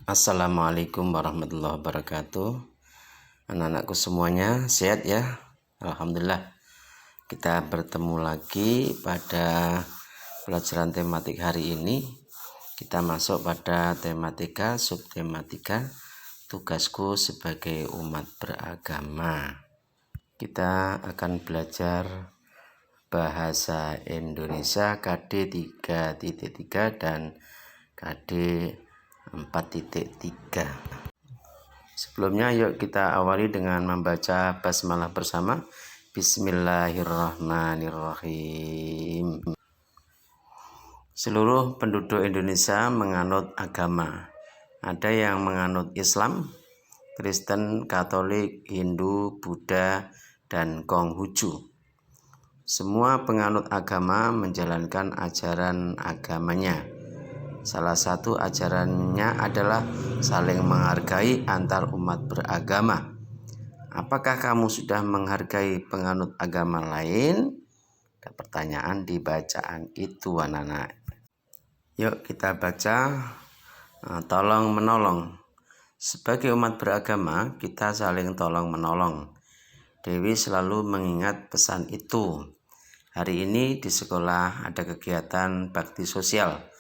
Assalamualaikum warahmatullahi wabarakatuh. Anak-anakku semuanya sehat ya? Alhamdulillah. Kita bertemu lagi pada pelajaran tematik hari ini. Kita masuk pada tematika subtematika tugasku sebagai umat beragama. Kita akan belajar bahasa Indonesia KD 3.3 dan KD 4.3. Sebelumnya yuk kita awali dengan membaca basmalah bersama. Bismillahirrahmanirrahim. Seluruh penduduk Indonesia menganut agama. Ada yang menganut Islam, Kristen, Katolik, Hindu, Buddha, dan Konghucu. Semua penganut agama menjalankan ajaran agamanya. Salah satu ajarannya adalah saling menghargai antar umat beragama. Apakah kamu sudah menghargai penganut agama lain? Ada pertanyaan di bacaan itu, anak-anak. Yuk kita baca tolong menolong. Sebagai umat beragama, kita saling tolong menolong. Dewi selalu mengingat pesan itu. Hari ini di sekolah ada kegiatan bakti sosial.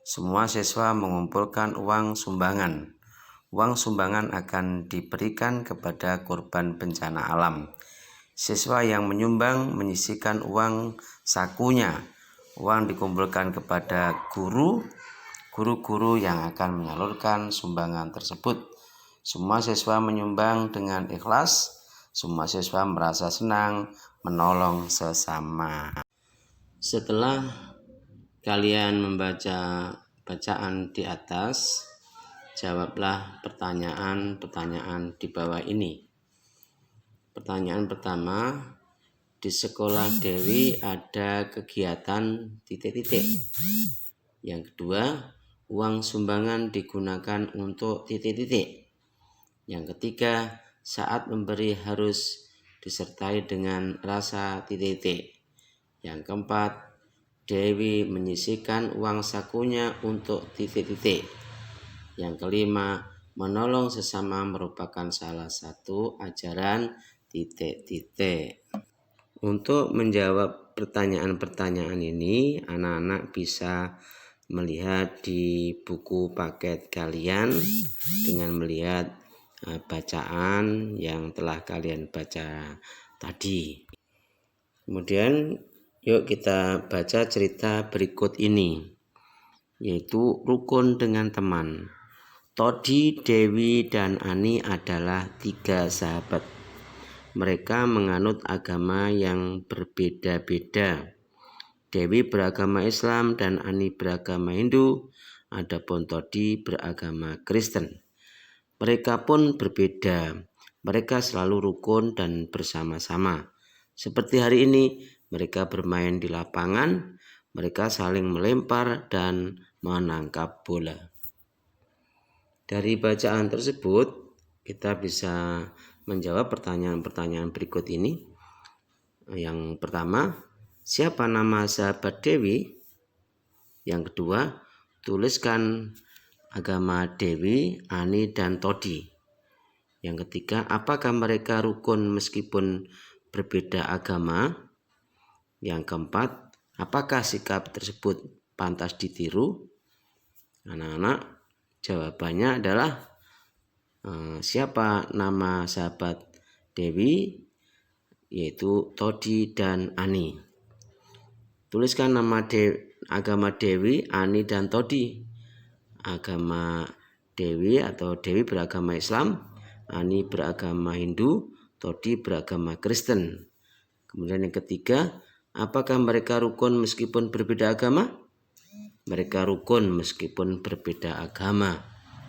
Semua siswa mengumpulkan uang sumbangan. Uang sumbangan akan diberikan kepada korban bencana alam. Siswa yang menyumbang menyisihkan uang sakunya. Uang dikumpulkan kepada guru-guru yang akan menyalurkan sumbangan tersebut. Semua siswa menyumbang dengan ikhlas. Semua siswa merasa senang menolong sesama. Setelah kalian membaca bacaan di atas, jawablah pertanyaan-pertanyaan di bawah ini. Pertanyaan pertama, di sekolah Dewi ada kegiatan titik-titik. Yang kedua, uang sumbangan digunakan untuk titik-titik. Yang ketiga, saat memberi harus disertai dengan rasa titik-titik. Yang keempat, Dewi menyisihkan uang sakunya untuk titik-titik. Yang kelima, menolong sesama merupakan salah satu ajaran titik-titik. Untuk menjawab pertanyaan-pertanyaan ini, anak-anak bisa melihat di buku paket kalian dengan melihat bacaan yang telah kalian baca tadi. Kemudian yuk kita baca cerita berikut ini, yaitu rukun dengan teman. Todi, Dewi, dan Ani adalah 3 sahabat. Mereka menganut agama yang berbeda-beda. Dewi beragama Islam dan Ani beragama Hindu, adapun Todi beragama Kristen. Mereka pun berbeda. Mereka selalu rukun dan bersama-sama. Seperti hari ini, mereka bermain di lapangan, mereka saling melempar dan menangkap bola. Dari bacaan tersebut, kita bisa menjawab pertanyaan-pertanyaan berikut ini. Yang pertama, siapa nama sahabat Dewi? Yang kedua, tuliskan agama Dewi, Ani, dan Todi. Yang ketiga, apakah mereka rukun meskipun berbeda agama? Yang keempat, apakah sikap tersebut pantas ditiru? Anak-anak, jawabannya adalah siapa nama sahabat Dewi, yaitu Todi dan Ani. Tuliskan nama agama Dewi, Ani, dan Todi. Agama Dewi atau Dewi beragama Islam, Ani beragama Hindu, Todi beragama Kristen. Kemudian yang ketiga, apakah mereka rukun meskipun berbeda agama? Mereka rukun meskipun berbeda agama.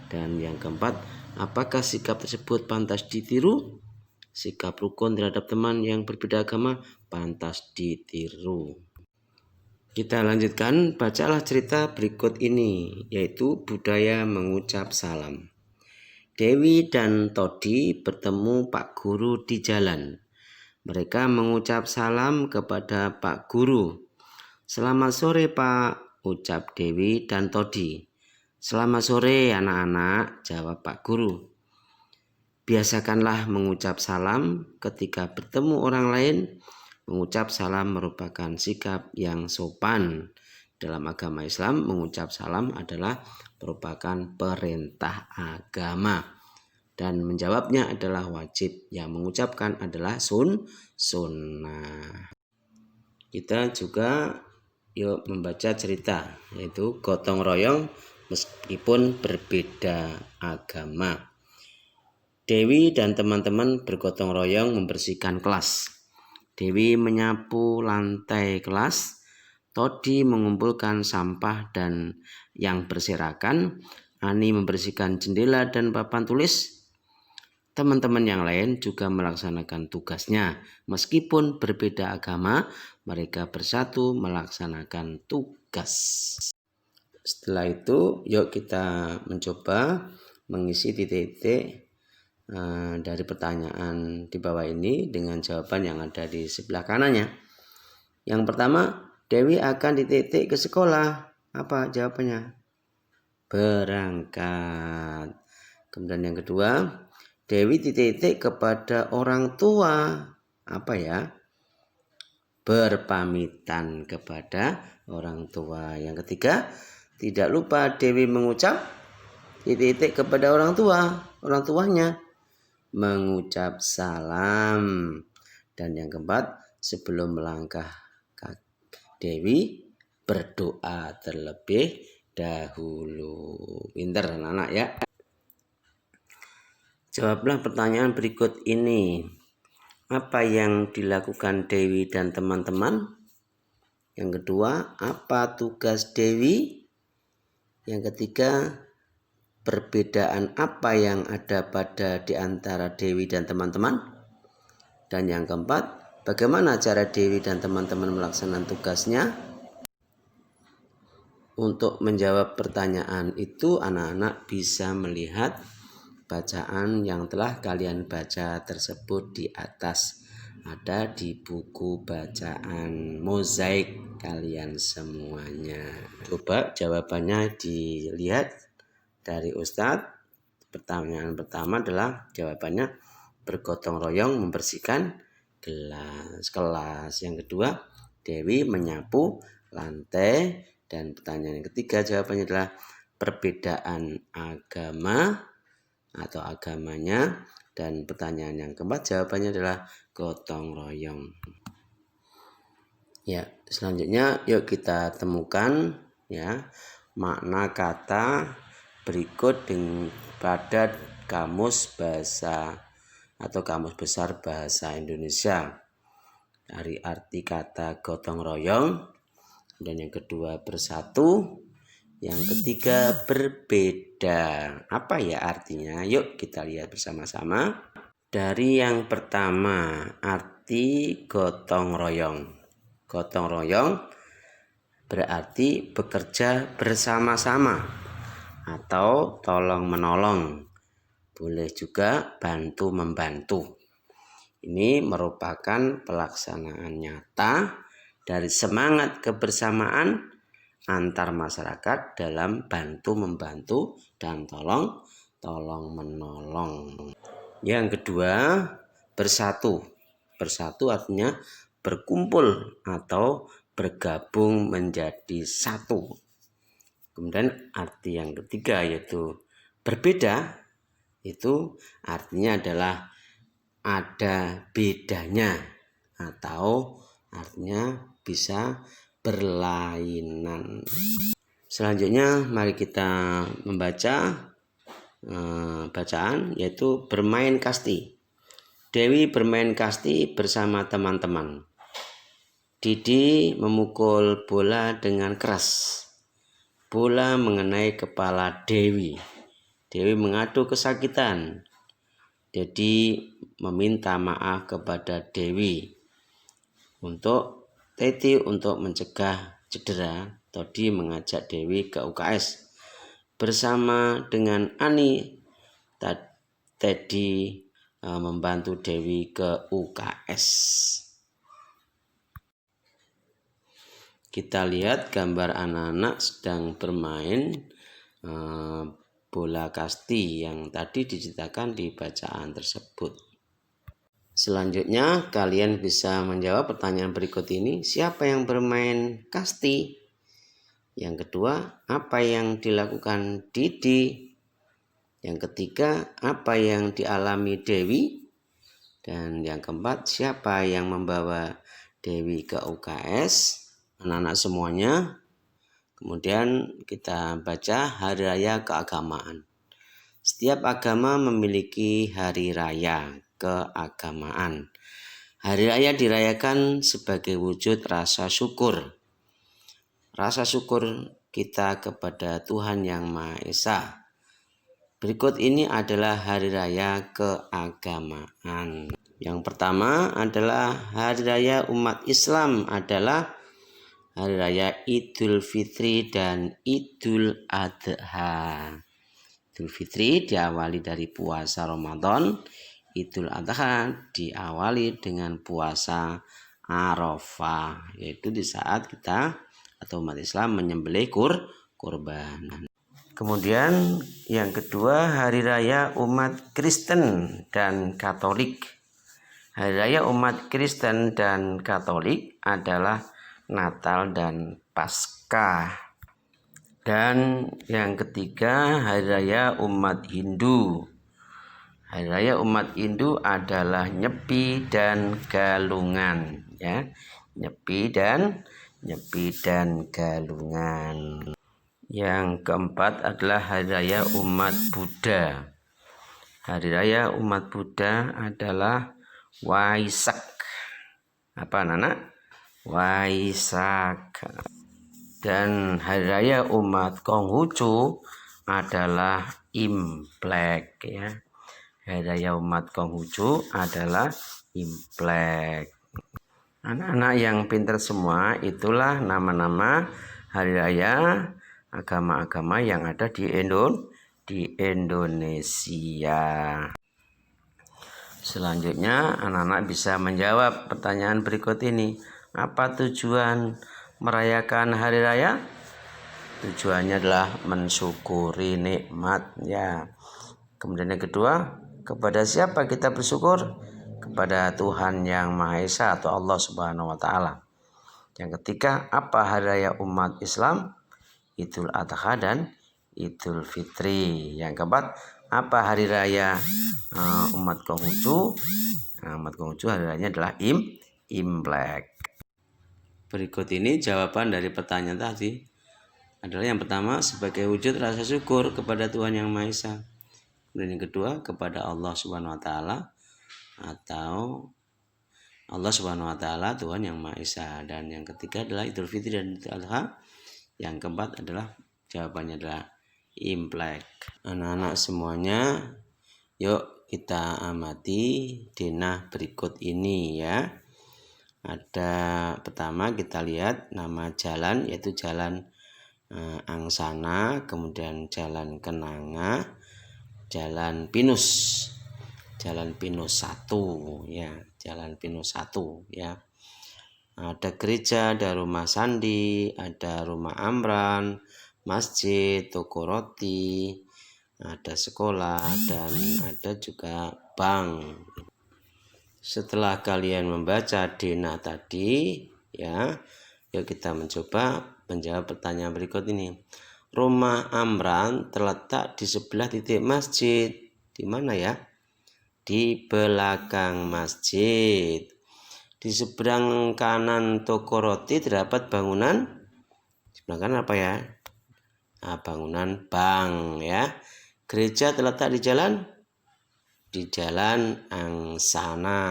Dan yang keempat, apakah sikap tersebut pantas ditiru? Sikap rukun terhadap teman yang berbeda agama pantas ditiru. Kita lanjutkan, bacalah cerita berikut ini, yaitu budaya mengucap salam. Dewi dan Todi bertemu Pak Guru di jalan. Mereka mengucap salam kepada Pak Guru. Selamat sore Pak, ucap Dewi dan Todi. Selamat sore anak-anak, jawab Pak Guru. Biasakanlah mengucap salam ketika bertemu orang lain. Mengucap salam merupakan sikap yang sopan. Dalam agama Islam, mengucap salam adalah merupakan perintah agama. Dan menjawabnya adalah wajib. Yang mengucapkan adalah sunnah. Kita juga yuk membaca cerita, yaitu gotong royong meskipun berbeda agama. Dewi dan teman-teman bergotong royong membersihkan kelas. Dewi menyapu lantai kelas, Todi mengumpulkan sampah dan yang berserakan, Ani membersihkan jendela dan papan tulis. Teman-teman yang lain juga melaksanakan tugasnya. Meskipun berbeda agama, mereka bersatu melaksanakan tugas. Setelah itu, yuk kita mencoba mengisi titik-titik dari pertanyaan di bawah ini dengan jawaban yang ada di sebelah kanannya. Yang pertama, Dewi akan titik ke sekolah. Apa jawabannya? Berangkat. Kemudian yang kedua, Dewi titik kepada orang tua. Apa ya? Berpamitan kepada orang tua. Yang ketiga, tidak lupa Dewi mengucap titik kepada orang tuanya. Mengucap salam. Dan yang keempat, sebelum melangkah Dewi berdoa terlebih dahulu. Pinter anak-anak ya. Jawablah pertanyaan berikut ini. Apa yang dilakukan Dewi dan teman-teman? Yang kedua, apa tugas Dewi? Yang ketiga, perbedaan apa yang ada di antara Dewi dan teman-teman? Dan yang keempat, bagaimana cara Dewi dan teman-teman melaksanakan tugasnya? Untuk menjawab pertanyaan itu, anak-anak bisa melihat bacaan yang telah kalian baca tersebut di atas. Ada di buku bacaan mozaik kalian semuanya. Coba jawabannya dilihat dari Ustadz. Pertanyaan pertama adalah jawabannya bergotong royong membersihkan kelas. Yang kedua, Dewi menyapu lantai. Dan pertanyaan yang ketiga jawabannya adalah perbedaan agama atau agamanya. Dan pertanyaan yang keempat jawabannya adalah gotong royong. Ya, selanjutnya yuk kita temukan ya makna kata berikut pada kamus bahasa atau kamus besar bahasa Indonesia. Dari arti kata gotong royong, dan yang kedua bersatu, yang ketiga berbeda. Apa ya artinya? Yuk kita lihat bersama-sama. Dari yang pertama, arti gotong royong. Gotong royong berarti bekerja bersama-sama atau tolong menolong. Boleh juga bantu membantu. Ini merupakan pelaksanaan nyata dari semangat kebersamaan antar masyarakat dalam bantu membantu dan tolong menolong. Yang kedua, bersatu. Bersatu artinya berkumpul atau bergabung menjadi satu. Kemudian arti yang ketiga yaitu berbeda, itu artinya adalah ada bedanya atau artinya bisa berlainan. Selanjutnya mari kita membaca bacaan yaitu bermain kasti. Dewi bermain kasti bersama teman-teman. Didi memukul bola dengan keras. Bola mengenai kepala Dewi. Dewi mengadu kesakitan. Dedi meminta maaf kepada Dewi. Untuk Teti untuk mencegah cedera, Todi mengajak Dewi ke UKS. Bersama dengan Ani, Teddy membantu Dewi ke UKS. Kita lihat gambar anak-anak sedang bermain bola kasti yang tadi diceritakan di bacaan tersebut. Selanjutnya kalian bisa menjawab pertanyaan berikut ini. Siapa yang bermain kasti? Yang kedua, apa yang dilakukan Didi? Yang ketiga, apa yang dialami Dewi? Dan yang keempat, siapa yang membawa Dewi ke UKS? Anak-anak semuanya. Kemudian kita baca hari raya keagamaan. Setiap agama memiliki hari raya keagamaan. Hari raya dirayakan sebagai wujud rasa syukur. Rasa syukur kita kepada Tuhan Yang Maha Esa. Berikut ini adalah hari raya keagamaan. Yang pertama adalah hari raya umat Islam adalah hari raya Idul Fitri dan Idul Adha. Idul Fitri diawali dari puasa Ramadan, Idul Adha diawali dengan puasa Arafah, yaitu di saat kita atau umat Islam menyembelih kurban. Kemudian yang kedua, hari raya umat Kristen dan Katolik. Hari raya umat Kristen dan Katolik adalah Natal dan Paskah. Dan yang ketiga, hari raya umat Hindu. Hari raya umat Hindu adalah Nyepi dan Galungan, ya. Nyepi dan Galungan. Yang keempat adalah hari raya umat Buddha. Hari raya umat Buddha adalah Waisak. Apa anak-anak? Waisak. Dan hari raya umat Konghucu adalah Imlek, ya. Hari raya umat Konghucu adalah Imlek. Anak-anak yang pintar semua, itulah nama-nama hari raya agama-agama yang ada di Indonesia. Selanjutnya anak-anak bisa menjawab pertanyaan berikut ini. Apa tujuan merayakan hari raya? Tujuannya adalah mensyukuri nikmat, ya. Kemudian yang kedua, kepada siapa kita bersyukur? Kepada Tuhan Yang Maha Esa atau Allah Subhanahu wa taala. Yang ketiga, apa hari raya umat Islam? Idul Adha dan Idul Fitri. Yang keempat, apa hari raya umat Konghucu? Umat Konghucu hari rayanya adalah Imlek. Berikut ini jawaban dari pertanyaan tadi adalah yang pertama, sebagai wujud rasa syukur kepada Tuhan Yang Maha Esa. Kemudian yang kedua, kepada Allah Subhanahu wa taala atau Allah Subhanahu wa taala Tuhan Yang Maha Esa. Dan yang ketiga adalah Idul Fitri dan Idul Adha. Yang keempat adalah jawabannya adalah Imlek. Anak-anak semuanya, yuk kita amati denah berikut ini, ya. Ada pertama kita lihat nama jalan, yaitu jalan Angsana, kemudian jalan Kenanga, jalan Pinus 1, ya, jalan Pinus 1, ya. Ada gereja, ada rumah Sandi, ada rumah Amran, masjid, toko roti, ada sekolah, dan ada juga bank. Setelah kalian membaca denah tadi, ya, yuk kita mencoba menjawab pertanyaan berikut ini. Rumah Amran terletak di sebelah titik masjid. Di mana, ya? Di belakang masjid. Di seberang kanan toko roti terdapat bangunan. Sebelah kanan apa, ya? Nah, bangunan bank, ya. Gereja terletak di jalan Angsana.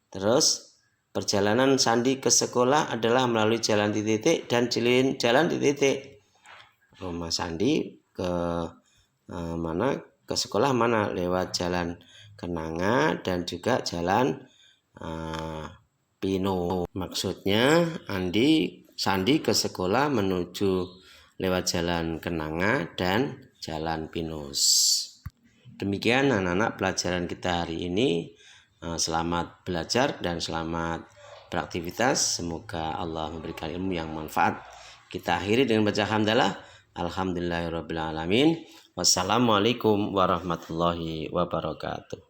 Terus perjalanan Sandi ke sekolah adalah melalui jalan titik dan jalan titik. Rumah Sandi ke mana? Ke sekolah mana? Lewat jalan Kenanga dan juga jalan Pino. Maksudnya Sandi ke sekolah menuju lewat jalan Kenanga dan jalan Pinus. Demikian anak-anak pelajaran kita hari ini. Selamat belajar dan selamat beraktivitas. Semoga Allah memberikan ilmu yang manfaat. Kita akhiri dengan baca hamdalah. Alhamdulillahirabbil alamin. Wassalamualaikum warahmatullahi wabarakatuh.